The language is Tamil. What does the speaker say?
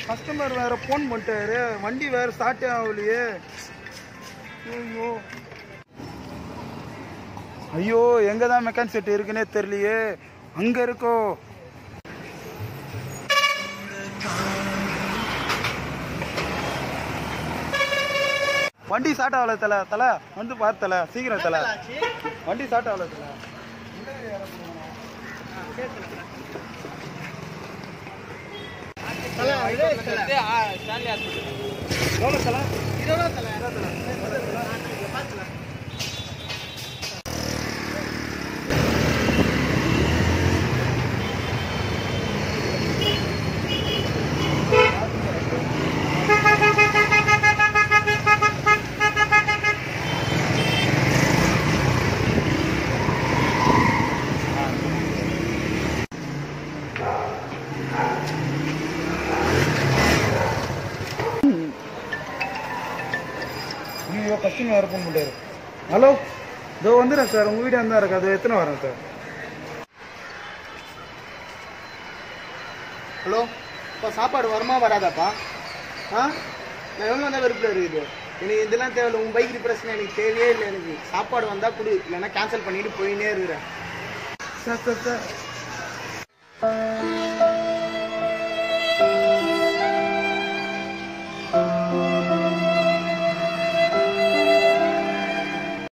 கஸ்டமர் வேற ஃபோன் பண்ணிட்டாரு, வண்டி வேற ஸ்டார்ட்டே ஆகலையே. ஐயோ ஐயோ, எங்கே தான் மெக்கானிக் செட் இருக்குன்னே தெரியலையே. அங்கே இருக்கோ? வண்டி ஸ்டார்ட் ஆகல தலை. தலை வந்து பார்த்து தலை, சீக்கிரம் தலை. வண்டி ஸ்டார்ட் ஆகல தலை. எவ்வளோ தலை? 20 தலை. ஐயோ, கஸ்டமர் வேறு ஃபோன் பண்ணிட்டாரு. ஹலோ, இதோ வந்துடுறேன் சார். உங்கள் வீடு இருந்தால் இருக்கு, அது எத்தனை வரேன் சார்? ஹலோ, இப்போ சாப்பாடு வருமா வராதாப்பா? நான் எவ்வளோ வந்தால் வெறுப்பில் இருக்குது. எனக்கு இதெல்லாம் தேவையில்லை. உங்கள் பைக் பிரச்சனை எனக்கு தேவையே இல்லை. எனக்கு சாப்பாடு வந்தால் கொடு, இல்லைன்னா கேன்சல் பண்ணிட்டு போயின்னே இருக்கிறேன். Sir sir sir